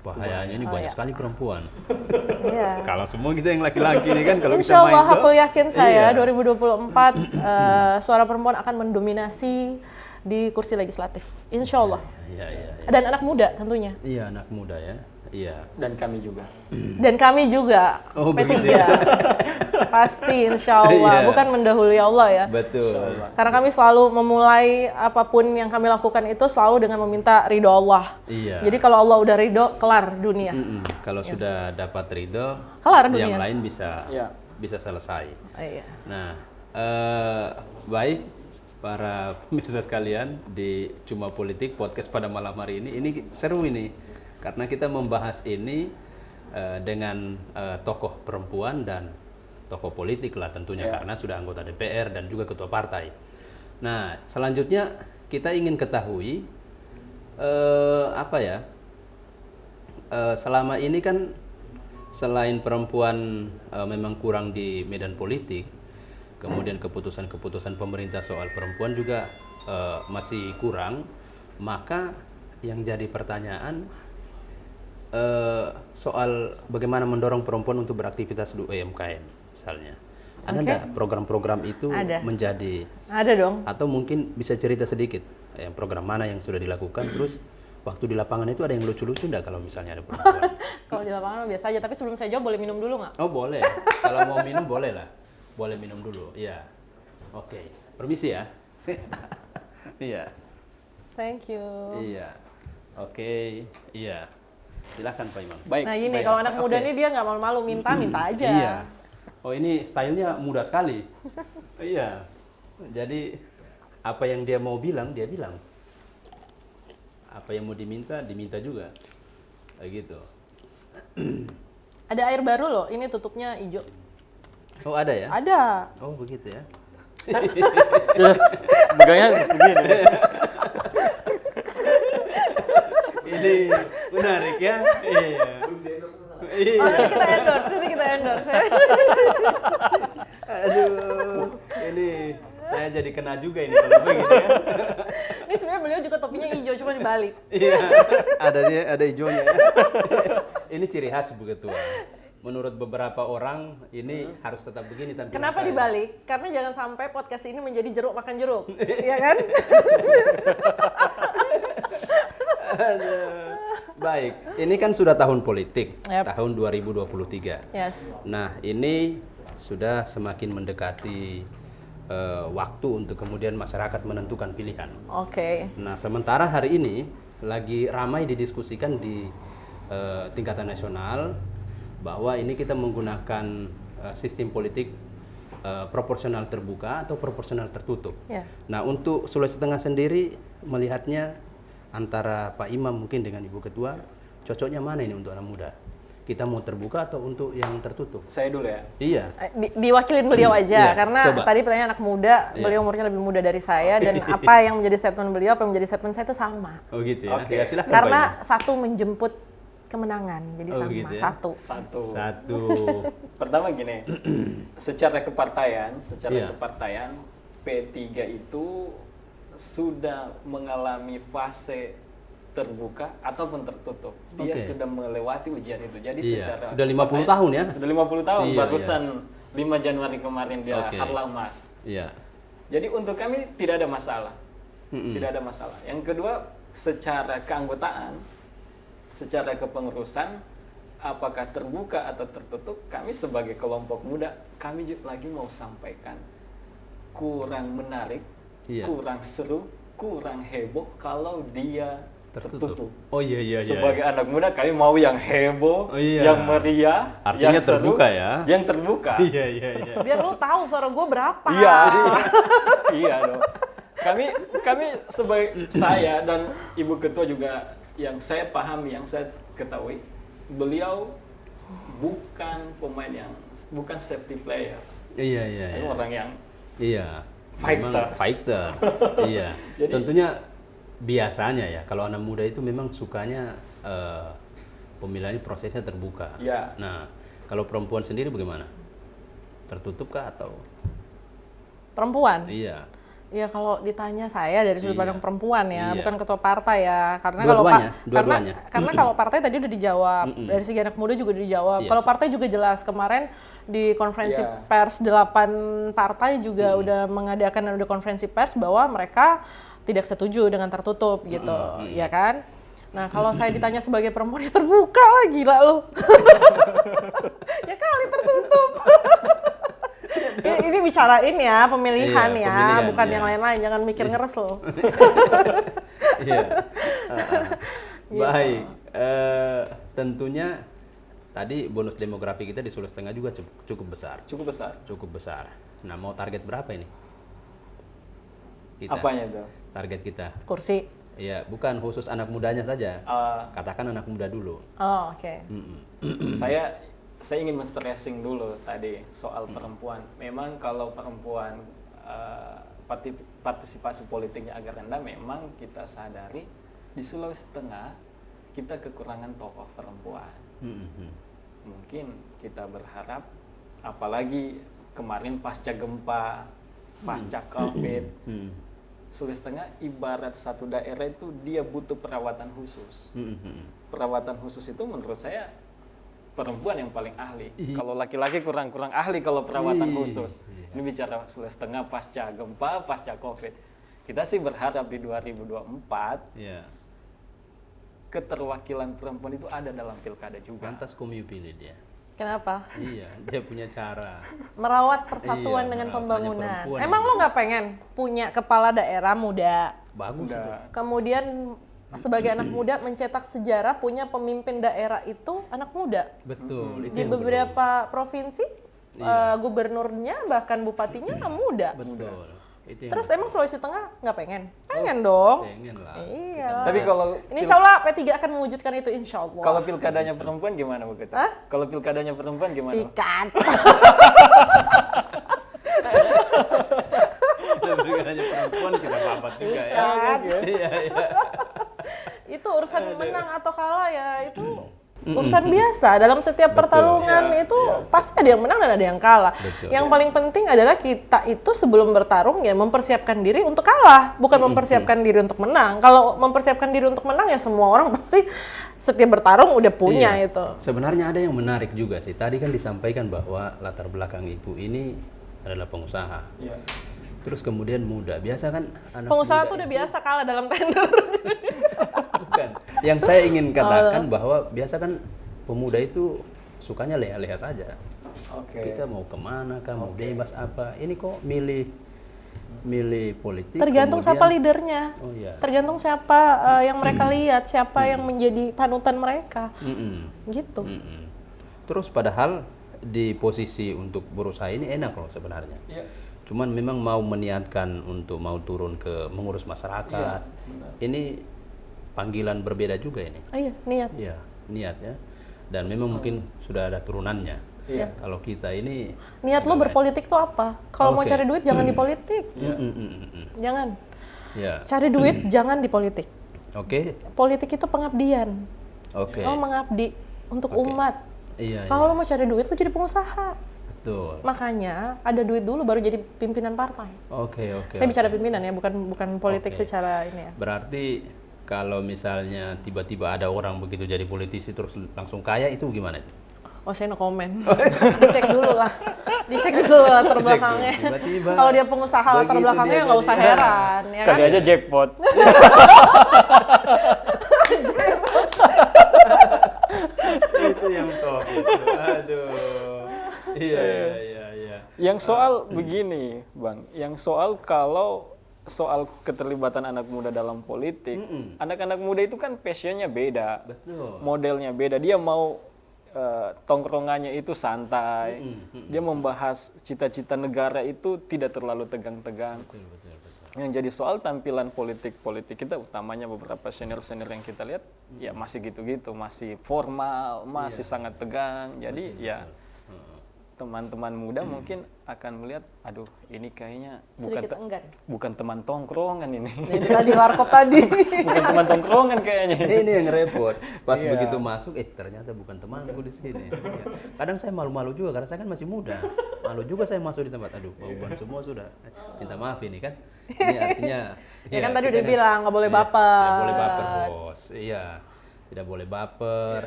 Bahayanya ini banyak sekali perempuan. Iya. Kalau semua kita yang laki-laki ini kan, kalau Insya kita main Allah, aku yakin saya 2024 suara perempuan akan mendominasi di kursi legislatif. Insya Allah. Dan anak muda tentunya. Iya, anak muda ya. Iya. Dan kami juga. Dan kami juga. P3. Pasti insya Allah. Bukan mendahului Allah ya. Betul. Karena kami selalu memulai apapun yang kami lakukan itu selalu dengan meminta ridho Allah. Iya. Jadi kalau Allah udah ridho, kelar dunia. Kalau sudah dapat ridho, kelar dunia. yang lain bisa selesai. Iya. Nah, baik para pemirsa sekalian di Cuma Politik Podcast pada malam hari ini seru ini, karena kita membahas ini dengan tokoh perempuan dan tokoh politik lah tentunya, karena sudah anggota DPR dan juga ketua partai. Nah, selanjutnya kita ingin ketahui selama ini kan selain perempuan memang kurang di medan politik, kemudian keputusan-keputusan pemerintah soal perempuan juga masih kurang, maka yang jadi pertanyaan soal bagaimana mendorong perempuan untuk beraktivitas di UMKM misalnya. Ada nggak program-program itu menjadi? Ada dong. Atau mungkin bisa cerita sedikit program mana yang sudah dilakukan, terus waktu di lapangan itu ada yang lucu-lucu nggak kalau misalnya ada perempuan? Kalau di lapangan biasa aja, tapi sebelum saya jawab boleh minum dulu nggak? Oh boleh, kalau mau minum boleh lah. Boleh minum dulu, iya. Oke, permisi ya. Iya. Thank you. Iya. Oke, iya. Silakan Pak Imam. Baik. Nah gini, kalau anak muda ini dia nggak malu-malu, minta aja. Iya. Oh ini stylenya mudah sekali. Iya. Jadi apa yang dia mau bilang, dia bilang. Apa yang mau diminta, diminta juga. Kayak gitu. Ada air baru loh, ini tutupnya hijau. Oh ada ya? Ada. Oh begitu ya. Megangnya mesti gini. Ini menarik ya. Iya. Oh, nanti kita endorse. Aduh, ini saya jadi kena juga ini kalau begitu ya. Ini sebenarnya beliau juga topinya hijau, cuma dibalik. Iya, ada hijaunya. Ini ciri khas Bu Ketua. Menurut beberapa orang ini harus tetap begini tampilan. Kenapa saya. dibalik? Karena jangan sampai podcast ini menjadi jeruk makan jeruk, iya kan? Baik, ini kan sudah tahun politik, Yep. tahun 2023. Yes. Nah, ini sudah semakin mendekati waktu untuk kemudian masyarakat menentukan pilihan. Oke. Nah, sementara hari ini lagi ramai didiskusikan di tingkatan nasional bahwa ini kita menggunakan sistem politik proporsional terbuka atau proporsional tertutup. Yeah. Nah, untuk Sulawesi Tengah sendiri melihatnya antara Pak Imam mungkin dengan Ibu Ketua, cocoknya mana ini untuk anak muda? Kita mau terbuka atau untuk yang tertutup? Saya dulu ya. Iya. Diwakilin beliau aja, Iya, karena coba. tadi pertanyaan anak muda, Iya. beliau umurnya lebih muda dari saya, dan apa yang menjadi statement beliau, apa yang menjadi statement saya itu sama. Oh gitu ya. Oke. Ya, silakan Pak Karena Imam. satu menjemput kemenangan, jadi Oh, sama, gitu ya. satu. Satu. Pertama gini, secara kepartaian, Iya. P3 itu sudah mengalami fase terbuka ataupun tertutup. Dia Oke. sudah melewati ujian itu. Jadi Iya. secara Udah 50 tahun ya? Sudah 50 tahun, Iya, barusan 5 Januari kemarin dia Oke. harlah emas. Iya. Jadi untuk kami tidak ada masalah. Mm-mm. Tidak ada masalah. Yang kedua, secara keanggotaan, secara kepengurusan, apakah terbuka atau tertutup, kami sebagai kelompok muda, kami lagi mau sampaikan kurang menarik, Iya. kurang seru, kurang heboh kalau dia tertutup. Oh iya. Sebagai anak muda, kami mau yang heboh, Oh, iya. yang meriah, Artinya yang seru, terbuka ya? yang terbuka. Iya. Biar lu tahu suara gue berapa. Iya, iya dong. Kami sebagai saya dan Ibu Ketua juga yang saya pahami, yang saya ketahui, beliau bukan bukan safety player. Iya. Ini orang yang Iya. Fighter. Memang fighter. Iya. Jadi- Tentunya biasanya ya kalau anak muda itu memang sukanya pemilihannya prosesnya terbuka. Iya. Nah, kalau perempuan sendiri bagaimana? Tertutup kah atau? Perempuan. Iya. Ya kalau ditanya saya dari sudut Iya. pandang perempuan ya, Iya. bukan ketua partai ya. Karena Dua-duanya, kalau dua-duanya. karena kalau partai tadi udah dijawab, dari segi anak muda juga udah dijawab. Iya, Kalau sih. partai juga jelas kemarin di konferensi Iya. pers 8 partai juga udah mengadakan udah konferensi pers bahwa mereka tidak setuju dengan tertutup gitu, ya kan? Nah, kalau saya ditanya sebagai perempuan ya terbuka lah, gila lo. Ya kali tertutup. Ini bicarain ya pemilihan Iya, ya, pemilihan, bukan iya. yang lain-lain. Jangan mikir ngeres loh. Iya. Baik. Tentunya tadi bonus demografi kita di Sulawesi Tengah juga cukup besar. cukup besar. Cukup besar. Nah, mau target berapa ini? Kita. Apanya tuh? Target kita. Kursi. Iya, bukan khusus anak mudanya saja. Eh, Katakan anak muda dulu. Oh, oke. saya ingin men-stressing dulu tadi soal perempuan. Memang kalau perempuan partisipasi politiknya agak rendah, memang kita sadari di Sulawesi Tengah kita kekurangan tokoh perempuan. Mungkin kita berharap, apalagi kemarin pasca gempa, pasca COVID, Sulawesi Tengah ibarat satu daerah itu dia butuh perawatan khusus. Perawatan khusus itu menurut saya perempuan yang paling ahli. Kalau laki-laki kurang ahli kalau perawatan khusus. Ini bicara Sulawesi Tengah pasca gempa, pasca COVID. Kita sih berharap di 2024 Iya. keterwakilan perempuan itu ada dalam pilkada juga. Pantas kamu pilih dia. Kenapa? Iya, dia punya cara. Merawat persatuan Iya, dengan merawat pembangunan. banyak perempuan Emang yang lo nggak pengen punya kepala daerah muda? Bagus. Udah. Kemudian sebagai anak muda mencetak sejarah punya pemimpin daerah itu anak muda. Betul. itu Di yang perlu. beberapa provinsi gubernurnya bahkan bupatinya nggak muda. Betul. Itu yang Terus emang Sulawesi Tengah nggak pengen? Pengen dong. pengen lah. Iya. Tapi kalau Ini insya Allah P3 akan mewujudkan itu insya Allah. kalau pilkadanya perempuan gimana Bu Ketua? Hah? Kalau pilkadanya perempuan gimana? Sikat. Pilkadanya perempuan tidak apa-apa juga ya. Sikat. Iya. Itu urusan menang atau kalah ya itu urusan biasa dalam setiap pertarungan itu pasti ada yang menang dan ada yang kalah. Betul. Yang paling penting adalah kita itu sebelum bertarung ya mempersiapkan diri untuk kalah, bukan mempersiapkan diri untuk menang. Kalau mempersiapkan diri untuk menang ya semua orang pasti setiap bertarung udah punya Iya. itu. Sebenarnya ada yang menarik juga sih. Tadi kan disampaikan bahwa latar belakang ibu ini adalah pengusaha. Iya. Terus kemudian muda. Biasa kan anak Pengusaha muda tuh udah biasa kalah dalam tender. bukan. Yang saya ingin katakan bahwa biasa kan pemuda itu sukanya leha-leha saja. Oke. Kita mau kemana kan, mau bebas apa. Ini kok milih politik. Tergantung kemudian- siapa leadernya. Oh iya. Tergantung siapa yang mereka lihat, siapa yang menjadi panutan mereka. Gitu. Terus padahal di posisi untuk berusaha ini enak loh sebenarnya. Iya. Cuman memang mau meniatkan untuk mau turun ke mengurus masyarakat. Ini panggilan berbeda juga ini. Oh iya, niat. Iya, niat ya. Dan memang mungkin sudah ada turunannya. Iya. Kalau kita ini Niat lo berpolitik tuh apa? Kalau mau Oke. cari duit jangan di politik. Jangan. Ya. Cari duit jangan di politik. Oke. Politik itu pengabdian. Oke. Lo mengabdi untuk Oke. umat. Iya, Kalau lo mau cari duit lo jadi pengusaha. betul. Makanya ada duit dulu baru jadi pimpinan partai. Oke. Saya bicara pimpinan ya, bukan politik Oke. secara ini ya. Berarti kalau misalnya tiba-tiba ada orang begitu jadi politisi terus langsung kaya itu gimana itu? Oh, saya no comment. Dicek dulu lah. Dicek dulu latar Dicek belakangnya. dulu. Tiba-tiba Kalau dia pengusaha latar begitu belakangnya dia nggak usah jadi- heran, ya kan? Kali aja jackpot. Itu yang top itu. Aduh. Iya. Yang soal begini, Bang. Yang soal kalau soal keterlibatan anak muda dalam politik, anak-anak muda itu kan passionnya beda, Betul. modelnya beda. Dia mau tongkrongannya itu santai, dia membahas cita-cita negara itu tidak terlalu tegang-tegang. Betul. Yang jadi soal tampilan politik kita, utamanya beberapa senior-senior yang kita lihat, ya masih gitu-gitu, masih formal, masih sangat tegang. Jadi ya teman-teman muda mungkin akan melihat, aduh ini kayaknya Sedikit enggan. bukan teman tongkrongan ini. Jadi tadi warkop tadi. Bukan teman tongkrongan kayaknya. Ini yang repot. Pas begitu masuk, ternyata bukan temanku di sini. Kadang saya malu-malu juga karena saya kan masih muda. Malu juga saya masuk di tempat. Aduh, bauban semua sudah. Minta maaf ini kan. Ini artinya. Ya kan tadi udah bilang nggak boleh baper. Tidak boleh baper, Bos. Iya, tidak boleh baper.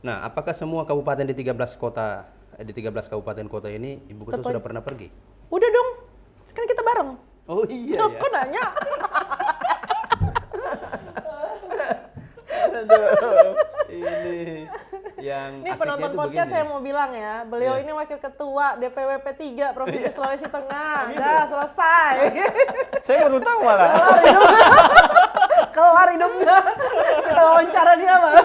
Nah, apakah semua kabupaten di 13 kota, di 13 kabupaten kota ini Ibu Ketua sudah pernah pergi? Udah dong, kan kita bareng. Oh iya. Kok nanya? Aduh, ini yang Ini asiknya penonton tuh podcast begini. saya mau bilang ya, beliau ini wakil ketua DPW P3 Provinsi Sulawesi Tengah. Dah selesai. Saya baru tahu malah. Kelar hidupnya. Kita wawancara dia, Bang.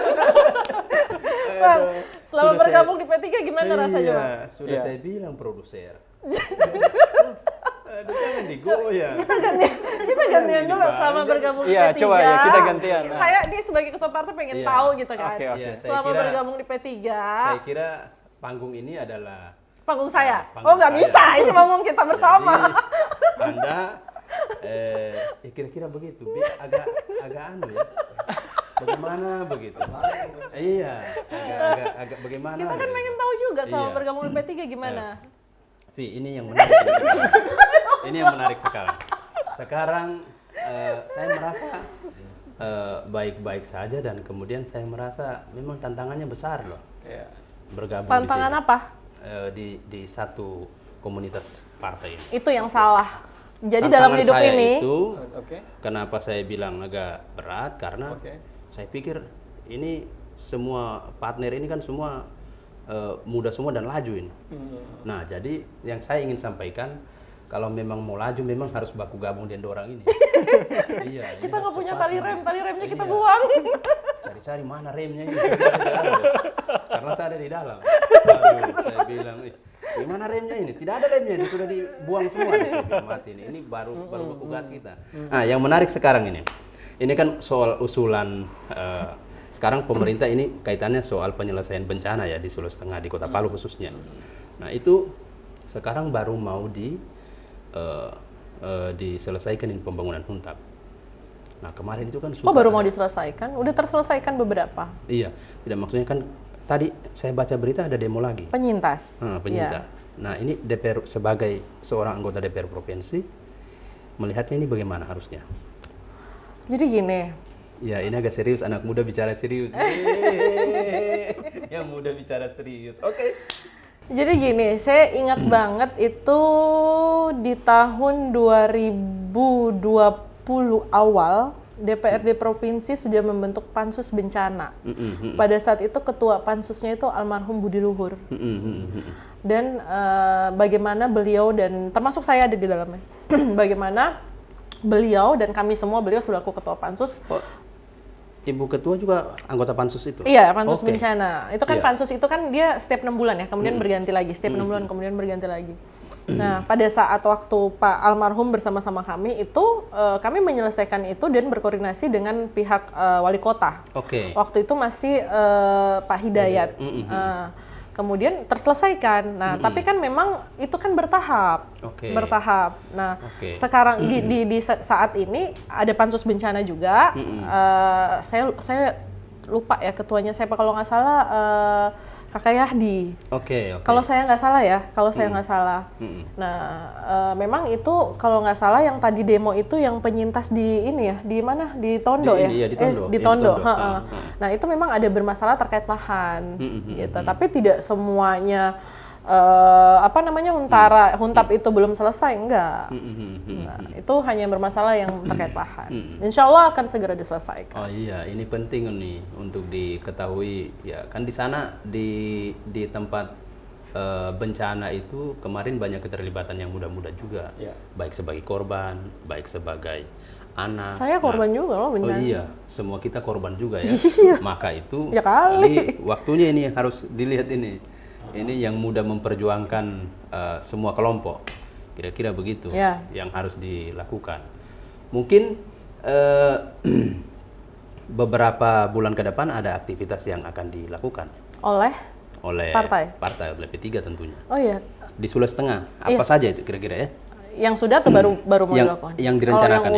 Bang, selama Sudah bergabung di P3 gimana rasanya, Bang? Sudah Iya. saya bilang produser. Aduh, jangan digoyang. Kita gantian dulu selama bergabung di Iya, P3. coba ya, kita gantian. Saya ini sebagai ketua partai pengen Iya. tahu gitu kan. Oke. Iya, saya Selama kira- bergabung di P3, Saya kira panggung ini adalah panggung saya. Panggung Oh, nggak saya. bisa. Ini panggung kita bersama. Jadi, Anda kira-kira begitu, agak anu ya. Bagaimana begitu? Iya, agak bagaimana? Kita kan begitu. pengen tahu juga selama Iya. bergabung di P3 gimana. Vi, ini yang menarik sekarang. Ini yang menarik sekarang. Sekarang saya merasa baik-baik saja dan kemudian saya merasa memang tantangannya besar loh. Iya. Bergabung Tantangan di sini. apa? Di satu komunitas partai ini. Itu yang salah. Jadi Tantangan dalam hidup saya ini, itu, Oke. kenapa saya bilang agak berat karena Oke. saya pikir ini semua partner ini kan semua muda semua dan laju ini. Nah, jadi yang saya ingin sampaikan, kalau memang mau laju memang harus baku gabung dengan orang ini. Iya, ini kita nggak harus punya cepat tali ini. rem, tali remnya kita Iya. buang. Cari-cari mana remnya ini. Karena saya ada di dalam. Aduh, saya bilang, gimana remnya ini? Tidak ada remnya, ini sudah dibuang semua. Saya bilang, mati ini. Ini baru baku gas kita. Nah, yang menarik sekarang ini kan soal usulan. Sekarang pemerintah ini kaitannya soal penyelesaian bencana ya di Sulawesi Tengah, di Kota Palu khususnya. Nah, itu sekarang baru mau diselesaikan ini pembangunan Huntap. Nah, kemarin itu kan Kok baru mau diselesaikan? Udah terselesaikan beberapa. Iya, tidak maksudnya kan tadi saya baca berita ada demo lagi. Penyintas. Penyintas. Iya. Nah, ini DPR sebagai seorang anggota DPR provinsi melihatnya ini bagaimana harusnya? Jadi gini, Ya, ini agak serius, anak muda bicara serius. Yang muda bicara serius. Oke. Jadi gini, saya ingat banget itu di tahun 2020 awal DPRD provinsi sudah membentuk pansus bencana. Pada saat itu ketua pansusnya itu almarhum Budi Luhur. Dan bagaimana beliau dan termasuk saya ada di dalamnya. Bagaimana beliau dan kami semua, beliau selaku ketua pansus. Ibu ketua juga anggota pansus itu? Iya, pansus Oke. bencana. Itu kan Iya. pansus itu kan dia setiap 6 bulan ya, kemudian berganti lagi, setiap 6 bulan kemudian berganti lagi. Nah, pada saat waktu Pak almarhum bersama-sama kami itu kami menyelesaikan itu dan berkoordinasi dengan pihak wali kota. Oke. Waktu itu masih Pak Hidayat. Kemudian terselesaikan. Nah, tapi kan memang itu kan bertahap. Oke. Bertahap. Nah, Oke. sekarang di saat ini ada pansus bencana juga. Saya lupa ya ketuanya siapa, kalau nggak salah Kakak Yahdi. Oke. Kalau saya nggak salah ya, kalau saya nggak salah. Nah, memang itu kalau nggak salah yang tadi demo itu yang penyintas di ini ya, di mana? Di Tondo Di ya? ini, iya, di Tondo. Di Iya, di Tondo. Tondo. Nah, itu memang ada bermasalah terkait lahan, gitu. Tapi tidak semuanya Huntap itu belum selesai, enggak. Nah, itu hanya bermasalah yang terkait lahan. Insya Allah akan segera diselesaikan. Oh iya, ini penting nih untuk diketahui ya, kan di sana di tempat bencana itu kemarin banyak keterlibatan yang muda-muda juga, baik sebagai korban, baik sebagai anak. Saya korban juga loh bencana. Oh iya, semua kita korban juga ya. Maka itu Ya kali. ini waktunya ini harus dilihat ini. Ini yang mudah memperjuangkan semua kelompok. Kira-kira begitu yang harus dilakukan. Mungkin beberapa bulan ke depan ada aktivitas yang akan dilakukan oleh partai oleh P3 tentunya. Oh iya. Di Sulawesi Tengah apa saja itu kira-kira ya? Yang sudah atau baru mau dilakukan? Yang direncanakan.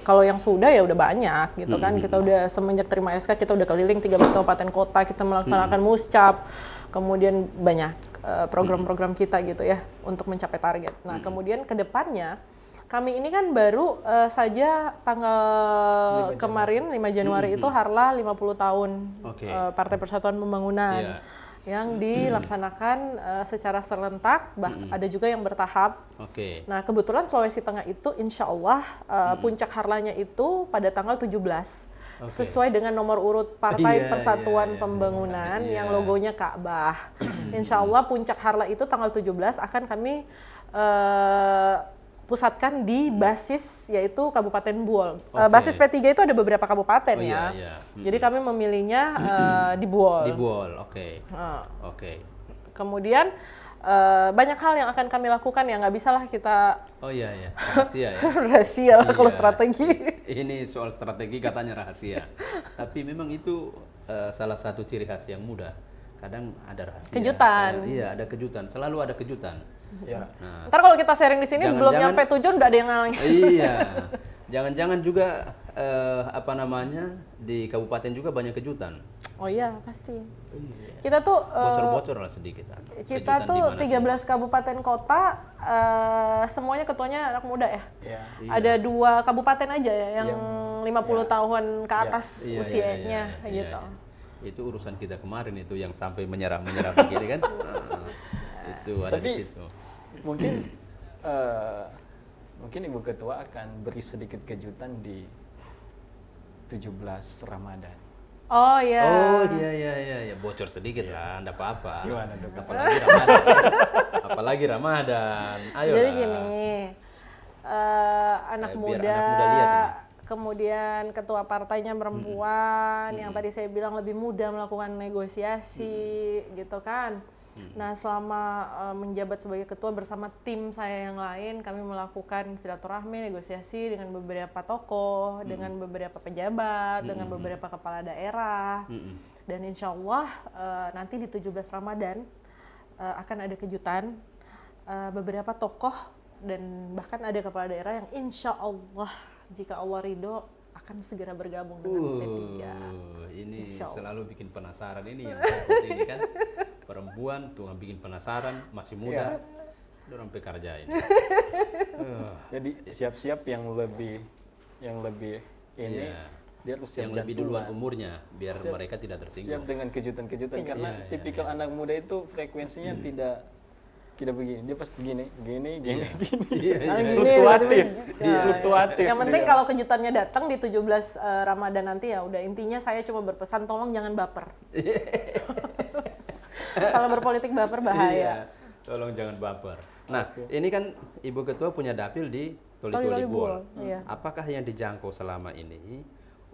Kalau yang sudah ya udah banyak gitu kan. Kita udah semenjak terima SK kita udah keliling 13 kabupaten kota, kita melaksanakan muscap. Kemudian banyak program-program kita gitu ya untuk mencapai target. Nah, kemudian ke depannya kami ini kan baru saja tanggal kemarin 5 Januari itu Harlah 50 tahun Partai Persatuan Pembangunan. Yang dilaksanakan secara serentak, ada juga yang bertahap. Nah, kebetulan Sulawesi Tengah itu insya Allah puncak harlanya itu pada tanggal 17. Sesuai dengan nomor urut Partai Persatuan Pembangunan yang logonya Ka'bah. Insya Allah puncak harla itu tanggal 17 akan kami pusatkan di basis yaitu Kabupaten Buol. Basis P3 itu ada beberapa kabupaten Jadi kami memilihnya di Buol. Di Buol, Kemudian banyak hal yang akan kami lakukan yang nggak bisa lah kita. Rahasia ya. Rahasia lah kalau strategi. Ini soal strategi katanya rahasia. Tapi memang itu salah satu ciri khas yang muda. Kadang ada rahasia. Kejutan. Iya, ada kejutan. Selalu ada kejutan. Nah, ntar kalau kita sharing di sini belum nyampe tujuan udah ada yang ngalang. Iya. Jangan-jangan juga di kabupaten juga banyak kejutan. Oh iya, pasti. Kita tuh bocor-bocor lah sedikit. Kita tuh 13 kabupaten kota, semuanya ketuanya anak muda ya. Ada 2 kabupaten aja ya yang 50 tahun ke atas usianya gitu. Itu urusan kita kemarin itu yang sampai menyerang begini kan. Itu ada di situ. Mungkin Ibu Ketua akan beri sedikit kejutan di 17 Ramadan. Oh iya. Bocor sedikit lah, enggak apa-apa. Gimana tuh? Apalagi Ramadan. Ayo. Jadi gini, anak muda lihat ini. Kemudian ketua partainya perempuan, yang tadi saya bilang lebih mudah melakukan negosiasi, gitu kan. Nah, selama menjabat sebagai ketua bersama tim saya yang lain, kami melakukan silaturahmi, negosiasi dengan beberapa tokoh, dengan beberapa pejabat, dengan beberapa kepala daerah. Dan insya Allah nanti di 17 Ramadan akan ada kejutan, beberapa tokoh dan bahkan ada kepala daerah yang insya Allah jika Allah ridho akan segera bergabung dengan P3. Ini selalu bikin penasaran ini yang seperti ini kan. Perempuan tuh bikin penasaran, masih muda, dorong pekerja ini. Jadi siap-siap yang lebih ini dia harus siap yang lebih duluan umurnya biar mereka tidak tersinggung. Siap dengan kejutan-kejutan karena tipikal anak muda itu frekuensinya tidak begini, dia pasti gini. Fluktuatif. Yang penting kalau kejutannya datang di 17 Ramadan nanti ya udah, intinya saya cuma berpesan tolong jangan baper. Kalau berpolitik baper bahaya. Tolong jangan baper. Nah, ini kan Ibu Ketua punya dapil di Toli-Toli Buol. Apakah yang dijangkau selama ini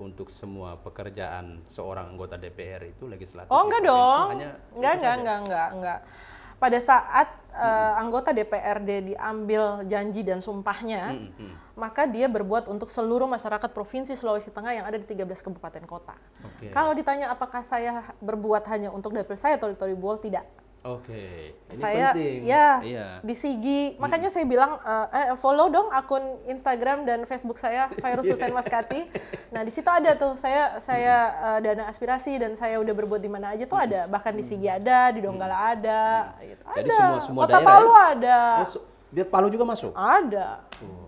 untuk semua pekerjaan seorang anggota DPR itu legislatif? Oh, enggak dong. Enggak. Pada saat anggota DPRD diambil janji dan sumpahnya, maka dia berbuat untuk seluruh masyarakat Provinsi Sulawesi Tengah yang ada di 13 kabupaten kota. Kalau ditanya apakah saya berbuat hanya untuk dapil saya Toli-Toli Buol, tidak. Ini saya penting. Di Sigi, makanya saya bilang follow dong akun Instagram dan Facebook saya Fairuz Hussein Maskati. Nah di situ ada tuh saya dana aspirasi dan saya udah berbuat di mana aja tuh ada, bahkan di Sigi ada, di Donggala ada, gitu. Jadi ada. semua Kota daerah Palu ada. Biar Palu juga masuk?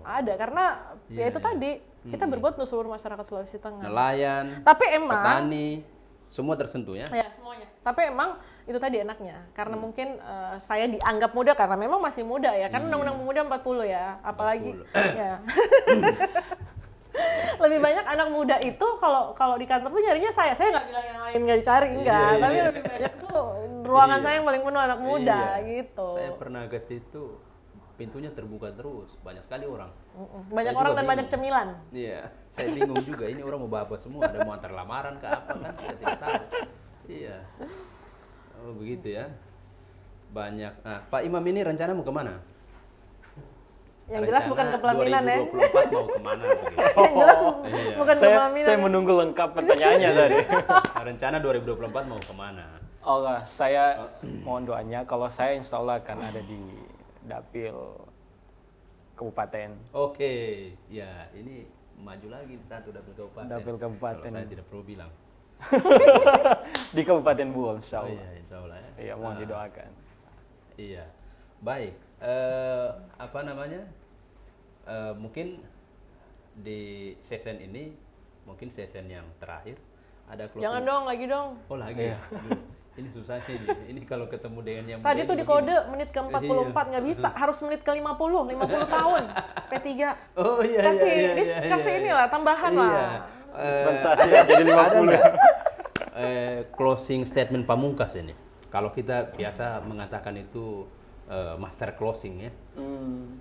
Ada karena ya itu tadi kita berbuat untuk seluruh masyarakat Sulawesi Tengah. Nelayan, tapi emang petani. Semua tersentuh ya. Ya, semuanya. Tapi emang itu tadi enaknya. Karena mungkin saya dianggap muda karena memang masih muda ya. Karena undang-undang pemuda 40 ya. Apalagi 40. ya. Lebih banyak anak muda itu kalau di kantor tuh nyarinya saya. Saya nggak bilang yang lain nggak dicari, enggak. Iya, Tapi iya. lebih banyak tuh ruangan Iya. saya yang paling penuh anak muda Iya. gitu. Saya pernah ke situ, pintunya terbuka terus, banyak sekali orang. Banyak Saya orang juga dan banyak bingung. cemilan. Iya, saya bingung juga. Ini orang mau apa semua? Ada mau antar lamaran ke apa kan? Kita tidak tahu. Iya. Oh begitu ya. Banyak. Nah, Pak Imam ini rencana mau kemana? Yang jelas bukan ke pelaminan ya. 2024 mau kemana? Begitu. Yang jelas Iya. bukan ke Saya pelaminan. menunggu lengkap pertanyaannya tadi. Nah, rencana 2024 mau kemana? Allah, saya mohon doanya kalau saya insya Allah akan ada di dapil kabupaten. Oke, ya ini maju lagi satu dapil kabupaten. Dapil kabupaten. Kalau saya tidak perlu bilang. Di Kabupaten Buol, insya Oh Allah. iya, insya Allah ya. Iya, mohon didoakan. Iya, baik. Apa namanya? Mungkin di season ini, mungkin season yang terakhir ada closing. Jangan dong, lagi dong. Oh lagi. Iya. Aduh, ini susah sih. Ini kalau ketemu dengan yang Tadi muda tuh ini di kode begini. menit ke-44 nggak bisa, harus menit ke-50 tahun. P3. Oh iya Kasih, iya, dis- iya, kasih iya, inilah tambahan iya. lah. Dispensasi ya, jadi 50. Closing statement pamungkas ini. Kalau kita biasa mengatakan itu master closing ya.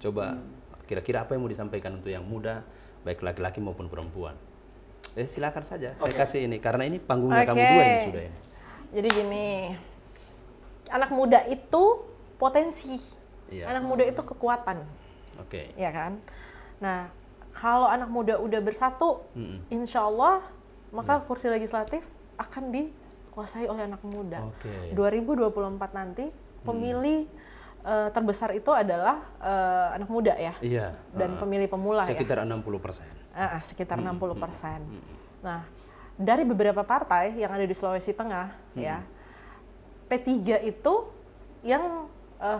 Coba kira-kira apa yang mau disampaikan untuk yang muda, baik laki-laki maupun perempuan. Silakan saja. Saya kasih ini karena ini panggungnya kamu Oke. dua ini sudah ini. Jadi gini, anak muda itu potensi, Iya. anak muda itu kekuatan, Oke. ya kan? Nah, kalau anak muda udah bersatu, Mm-mm. insya Allah maka kursi legislatif akan dikuasai oleh anak muda. Oke. 2024 nanti pemilih terbesar itu adalah anak muda ya, Iya. dan pemilih pemula ya. Sekitar 60%. Sekitar 60%. Nah, dari beberapa partai yang ada di Sulawesi Tengah, ya, P3 itu yang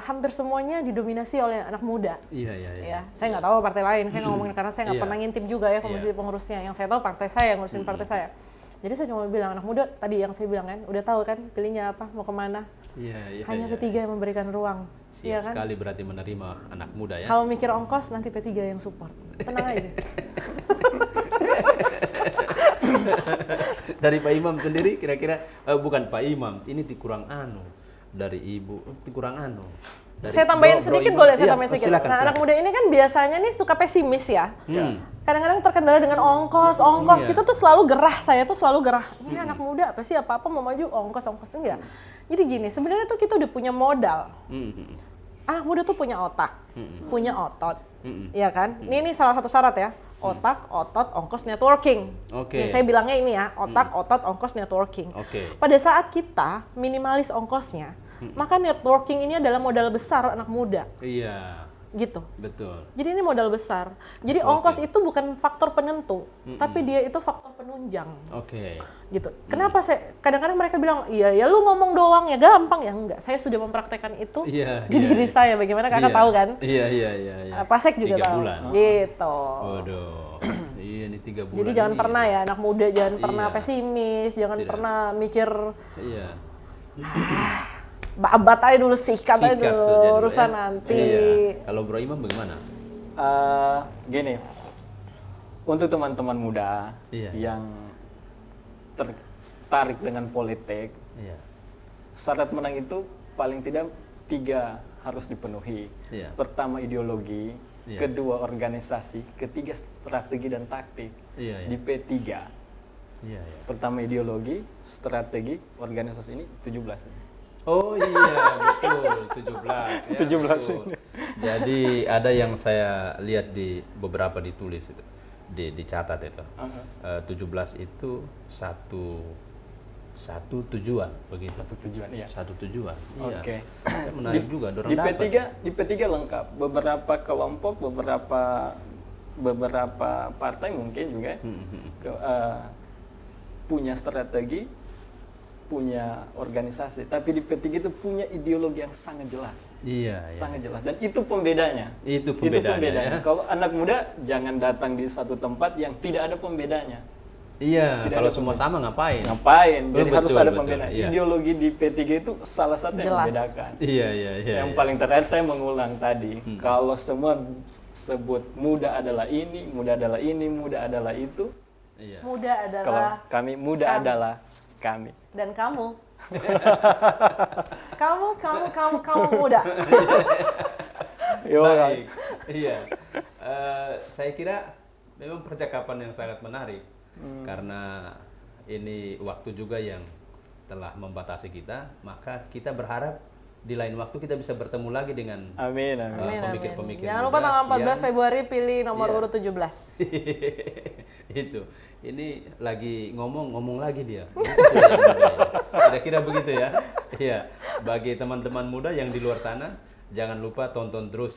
hampir semuanya didominasi oleh anak muda. Iya iya iya. Ya, saya nggak tahu partai lain, saya nggak ngomongin karena saya nggak Iya. pernah ngintip juga ya komisi Iya. pengurusnya. Yang saya tahu partai saya, ngurusin partai saya. Jadi saya cuma bilang anak muda tadi yang saya bilang kan, udah tahu kan pilihnya apa, mau kemana. Iya iya. Hanya iya. P3 yang memberikan ruang, Siap iya kan? sekali berarti menerima anak muda ya. Kalau mikir ongkos nanti P3 yang support. Tenang aja. Dari Pak Imam sendiri kira-kira bukan Pak Imam, ini kurang anu dari Ibu, kurang anu. Dari Saya tambahin Bro sedikit Imam. boleh, saya Iya, tambahin sedikit. Silakan, Nah, anak silakan. muda ini kan biasanya nih suka pesimis ya. Kadang-kadang terkendala dengan ongkos. Iya. Kita tuh selalu gerah, saya tuh selalu gerah. Ini anak muda apa sih, apa-apa mau maju ongkos enggak. Jadi gini, sebenarnya tuh kita udah punya modal. Mm-mm. Anak muda tuh punya otak, punya otot. Mm-mm. Iya kan? Ini salah satu syarat ya. Otak, otot, ongkos, networking. Oke. Nih, saya bilangnya ini ya, otak, otot, ongkos, networking. Oke. Pada saat kita minimalis ongkosnya, maka networking ini adalah modal besar anak muda, Iya, gitu. betul. Jadi ini modal besar. Jadi ongkos itu bukan faktor penentu, tapi dia itu faktor penunjang, Oke. gitu. Kenapa saya kadang-kadang mereka bilang, iya ya lu ngomong doang ya gampang ya enggak. Saya sudah mempraktekkan itu Iya, di iya, diri iya. saya. Bagaimana kakak Iya. tahu kan? Iya. Pasek juga 3 tahu. bulan. Gitu. Waduh. Iya ini 3 bulan. Jadi jangan ini. pernah ya anak muda jangan pernah Iya. pesimis, jangan Tidak. pernah mikir Iya. babat aja dulu, sikat aja Sikat dulu, saja dulu, urusan ya. nanti. Iya. Kalau Bro Imam bagaimana? Gini, untuk teman-teman muda Iya. yang tertarik dengan politik, Iya. syarat menang itu paling tidak 3 harus dipenuhi. Iya. Pertama ideologi, Iya. kedua organisasi, ketiga strategi dan taktik. Iya, iya. Di P3. Iya, iya. Pertama ideologi, strategi, organisasi ini 17. Oh iya, betul, 17. Ya, 17 betul. ini. Jadi ada yang saya lihat di beberapa ditulis itu, dicatat itu. 17 itu satu tujuan begitu. Satu tujuan, iya. Satu tujuan. Iya. Oke. Saya menarik juga, dorong Di dapat. P3 lengkap. Beberapa kelompok, beberapa partai mungkin juga punya strategi, punya organisasi. Tapi di P3 itu punya ideologi yang sangat jelas. Iya, iya. Sangat jelas. Dan itu pembedanya. Itu pembedanya, ya. Kalau anak muda jangan datang di satu tempat yang tidak ada pembedanya. Iya, Tidak kalau ada semua sama ngapain? Ngapain? Jadi Betul, harus ada betul, pembinaan. iya. Ideologi di P3 itu salah satu yang Jelas. membedakan. Iya. Yang paling terakhir saya mengulang tadi, kalau semua sebut muda adalah ini, muda adalah ini, muda adalah itu. Iya. Muda Kalau adalah kami muda kami. adalah kami. dan kamu. kamu muda. Yo, Baik. Iya. Saya kira memang percakapan yang sangat menarik karena ini waktu juga yang telah membatasi kita, maka kita berharap di lain waktu kita bisa bertemu lagi dengan Amin, amin. Amin, pemikir-pemikir Jangan muda lupa tanggal 14 yang- Februari pilih nomor Iya. urut 17. Itu. Ini lagi ngomong lagi dia. Gitu ya, muda ya. Kira-kira begitu ya. Iya. Bagi teman-teman muda yang di luar sana, jangan lupa tonton terus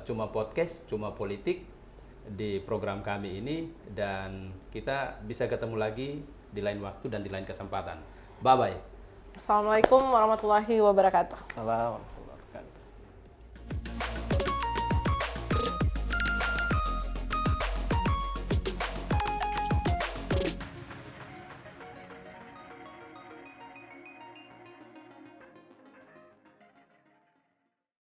Cuma Podcast, Cuma Politik di program kami ini, dan kita bisa ketemu lagi di lain waktu dan di lain kesempatan. Bye bye. Assalamualaikum warahmatullahi wabarakatuh. Salam.